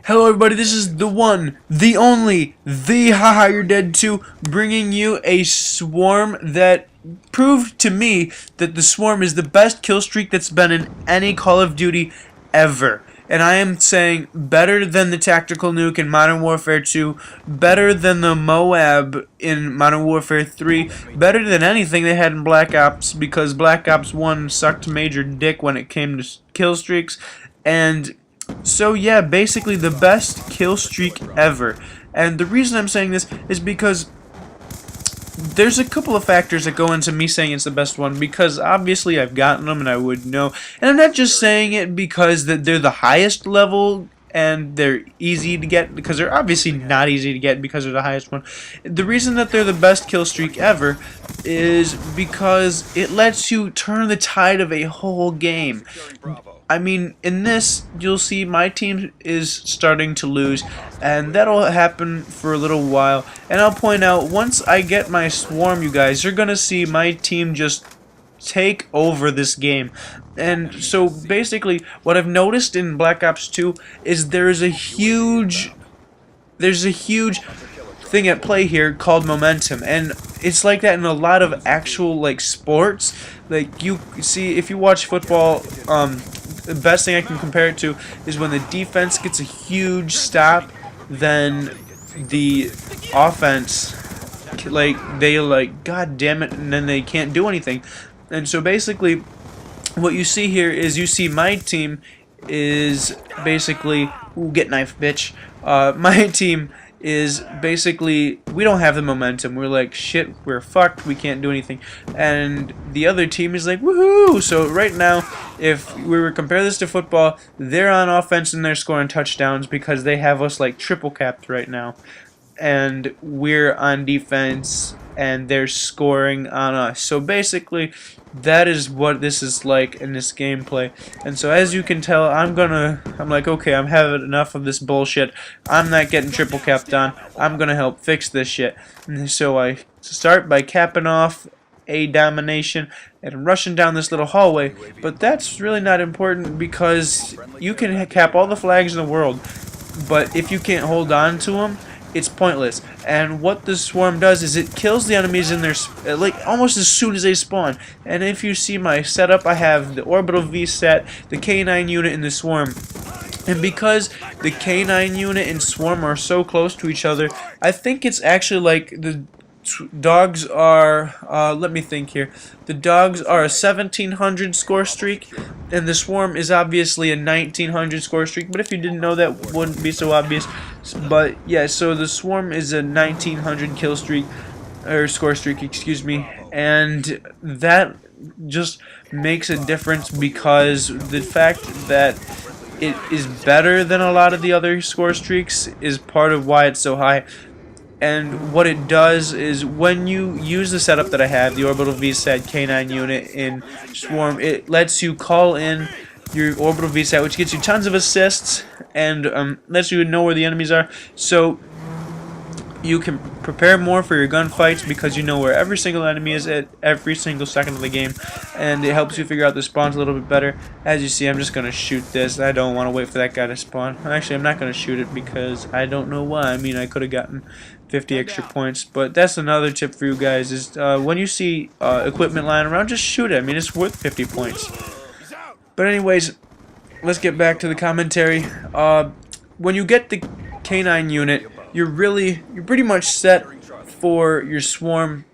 Hello everybody, this is the one, the only, the Haha You're Dead 2, bringing you a swarm that proved to me that the swarm is the best kill streak that's been in any Call of Duty ever. And I am saying better than the Tactical Nuke in Modern Warfare 2, better than the Moab in Modern Warfare 3, better than anything they had in Black Ops, because Black Ops 1 sucked major dick when it came to kill streaks, and so yeah, basically the best kill streak ever. And the reason I'm saying this is because there's a couple of factors that go into me saying it's the best one, because obviously I've gotten them and I would know. And I'm not just saying it because that they're the highest level and they're easy to get, because they're obviously not easy to get because they're the highest one. The reason that they're the best kill streak ever is because it lets you turn the tide of a whole game. I mean, in this, you'll see my team is starting to lose, and that'll happen for a little while. And I'll point out, once I get my swarm, you guys, you're gonna see my team just take over this game. And so basically, what I've noticed in Black Ops 2 is there's a huge thing at play here called momentum, and it's like that in a lot of actual like sports. Like you see, if you watch football, the best thing I can compare it to is when the defense gets a huge stop, then the offense, like, they like, god damn it, and then they can't do anything. And so basically what you see here is you see my team is basically, ooh, get knife bitch, my team is basically, we don't have the momentum. We're like, shit, we're fucked, we can't do anything. And the other team is like, woohoo! So right now, if we were to compare this to football, they're on offense and they're scoring touchdowns because they have us like triple capped right now. And we're on defense and they're scoring on us. So basically, that is what this is like in this gameplay. And so as you can tell, I'm like, okay, I'm having enough of this bullshit. I'm not getting triple capped on. I'm gonna help fix this shit. And so I start by capping off a domination and rushing down this little hallway. But that's really not important, because you can cap all the flags in the world, but if you can't hold on to them, it's pointless. And what the swarm does is it kills the enemies in their like almost as soon as they spawn. And if you see my setup, I have the orbital V set, the K9 unit, and the swarm. And because the K9 unit and swarm are so close to each other, I think it's actually like the dogs are, let me think here. The dogs are a 1700 score streak, and the swarm is obviously a 1900 score streak. But if you didn't know, that wouldn't be so obvious. But yeah, so the swarm is a 1900 kill streak, or score streak, excuse me, and that just makes a difference, because the fact that it is better than a lot of the other score streaks is part of why it's so high. And what it does is, when you use the setup that I have, the Orbital VSAT K9 unit in Swarm, it lets you call in your Orbital VSAT, which gets you tons of assists and lets you know where the enemies are. So you can prepare more for your gunfights, because you know where every single enemy is at every single second of the game, and it helps you figure out the spawns a little bit better. As you see, I'm just going to shoot this. I don't want to wait for that guy to spawn. Actually, I'm not going to shoot it because I don't know why. I mean, I could have gotten 50 extra points, but that's another tip for you guys, is when you see equipment lying around, just shoot it. I mean, it's worth 50 points. But anyways, let's get back to the commentary. When you get the K9 unit, you're pretty much set for your swarm.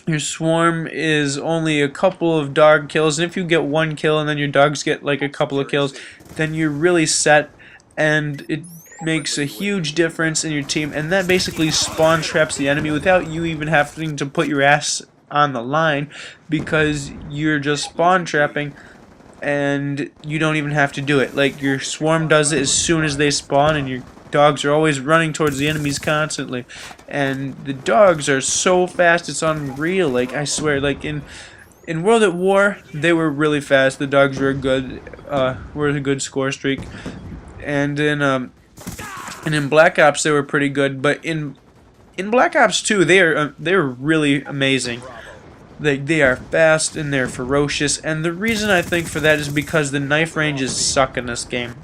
Your swarm is only a couple of dog kills, and if you get one kill and then your dogs get like a couple of kills, then you're really set, and it makes a huge difference in your team. And that basically spawn traps the enemy without you even having to put your ass on the line, because you're just spawn trapping and you don't even have to do it. Like, your swarm does it as soon as they spawn, and your dogs are always running towards the enemies constantly. And the dogs are so fast, it's unreal. Like, I swear, like in World at War, they were really fast. The dogs were a good score streak. And in Black Ops, they were pretty good. But in Black Ops 2, they're really amazing. They are fast and they're ferocious, and the reason I think for that is because the knife ranges suck in this game.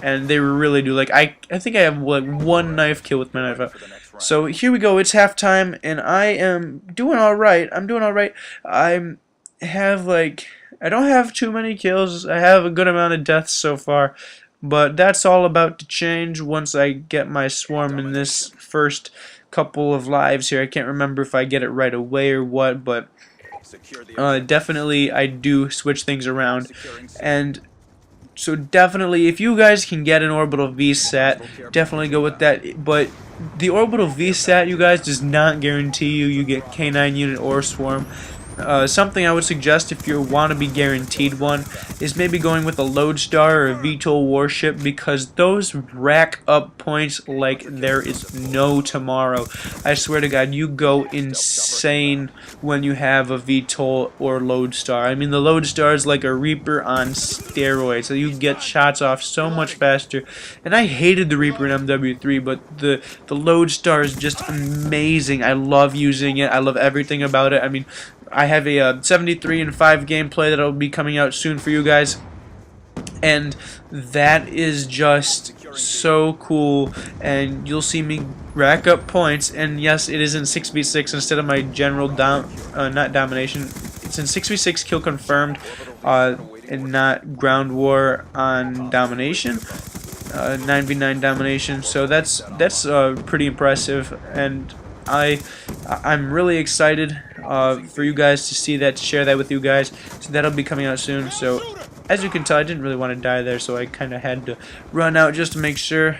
and they really do. Like I think I have like one knife kill with my knife out. So here we go. It's halftime, and I am doing all right. I'm doing all right. I don't have too many kills. I have a good amount of deaths so far, but that's all about to change once I get my swarm in this first couple of lives here. I can't remember if I get it right away or what, but definitely I do switch things around. And so definitely, if you guys can get an orbital VSAT, definitely go with that. But the orbital VSAT, you guys, does not guarantee you get K9 unit or swarm. Something I would suggest if you want to be guaranteed one is maybe going with a Lodestar or a VTOL warship, because those rack up points like there is no tomorrow. I swear to God, you go insane when you have a VTOL or Lodestar. I mean, the Lodestar is like a Reaper on steroids, so you get shots off so much faster. And I hated the Reaper in MW3, but the Lodestar is just amazing. I love using it. I love everything about it. I mean, I have a 73 and 5 gameplay that will be coming out soon for you guys, and that is just so cool, and you'll see me rack up points. And yes, it is in 6v6 instead of my general not domination. It's in 6v6 kill confirmed, and not ground war on domination. 9v9 domination, so that's pretty impressive, and I'm really excited for you guys to see that, to share that with you guys. So that'll be coming out soon. So as you can tell, I didn't really want to die there, so I kind of had to run out just to make sure.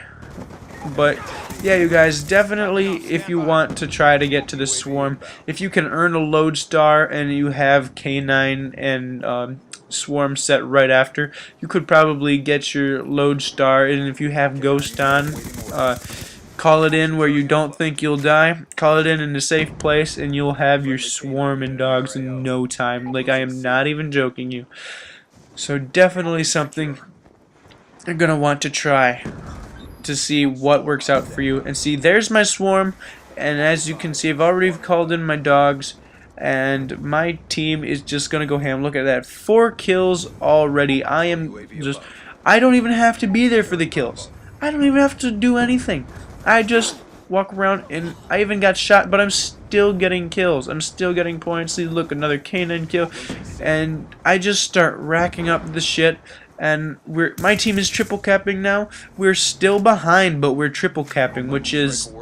But yeah, you guys, definitely, if you want to try to get to the swarm, if you can earn a Lodestar and you have K9 and swarm set right after, you could probably get your Lodestar. And if you have Ghost on, call it in where you don't think you'll die. Call it in a safe place, and you'll have your swarm and dogs in no time. Like, I am not even joking you. So definitely something you're gonna want to try to see what works out for you. And see, there's my swarm, and as you can see, I've already called in my dogs, and my team is just gonna go ham. Look at that, 4 kills already. I don't even have to be there for the kills. I don't even have to do anything. I just walk around, and I even got shot, but I'm still getting kills. I'm still getting points. See, look, another K9 kill, and I just start racking up the shit. And my team is triple capping now. We're still behind, but we're triple capping, which is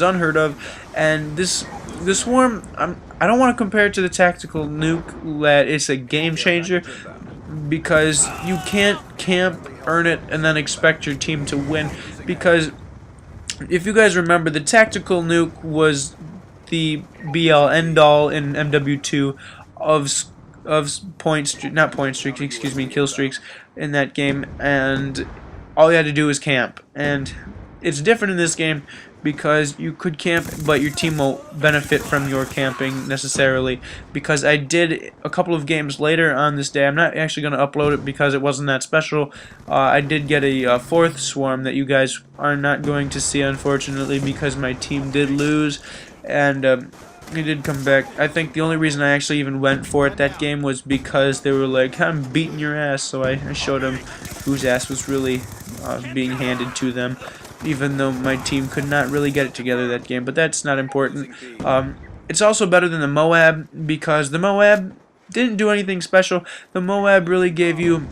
unheard of. And this swarm, I don't want to compare it to the tactical nuke. That it's a game changer, because you can't camp, earn it, and then expect your team to win. Because if you guys remember, the tactical nuke was the be-all end-all in MW2 kill streaks in that game, and all you had to do was camp. And it's different in this game, because you could camp, but your team won't benefit from your camping necessarily, because I did a couple of games later on this day. I'm not actually going to upload it because it wasn't that special. I did get a 4th swarm that you guys are not going to see, unfortunately, because my team did lose, and he did come back. I think the only reason I actually even went for it that game was because they were like, I'm beating your ass, so I showed them whose ass was really being handed to them, even though my team could not really get it together that game. But that's not important. It's also better than the Moab, because the Moab didn't do anything special. The Moab really gave you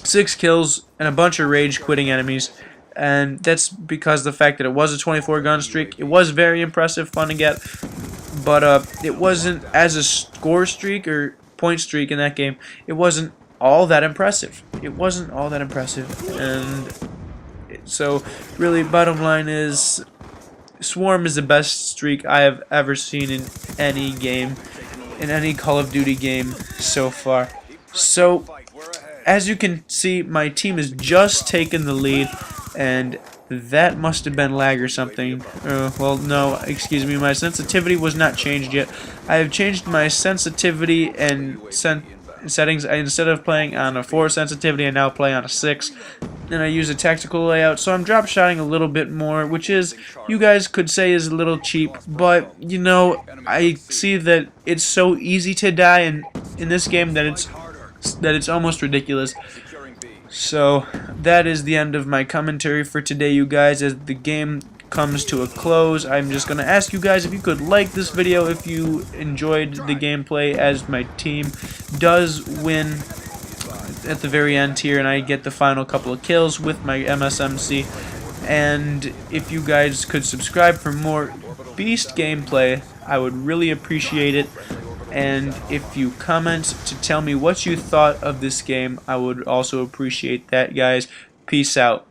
6 kills and a bunch of rage quitting enemies, and that's because the fact that it was a 24 gun streak. It was very impressive, fun to get, but it wasn't, as a score streak or point streak in that game, it wasn't all that impressive. It wasn't all that impressive. And so really, bottom line is, Swarm is the best streak I have ever seen in any game, in any Call of Duty game so far. So as you can see, my team has just taken the lead, and that must have been lag or something. Well, no, excuse me, my sensitivity was not changed yet. I have changed my sensitivity and settings. Instead of playing on a 4 sensitivity, I now play on a 6. And I use a tactical layout, so I'm drop shotting a little bit more, which is, you guys could say, is a little cheap, but you know, I see that it's so easy to die in this game that it's almost ridiculous. So that is the end of my commentary for today, you guys. As the game comes to a close, I'm just going to ask you guys if you could like this video if you enjoyed the gameplay, as my team does win at the very end here and I get the final couple of kills with my MSMC. And if you guys could subscribe for more beast gameplay, I would really appreciate it. And if you comment to tell me what you thought of this game, I would also appreciate that, guys. Peace out.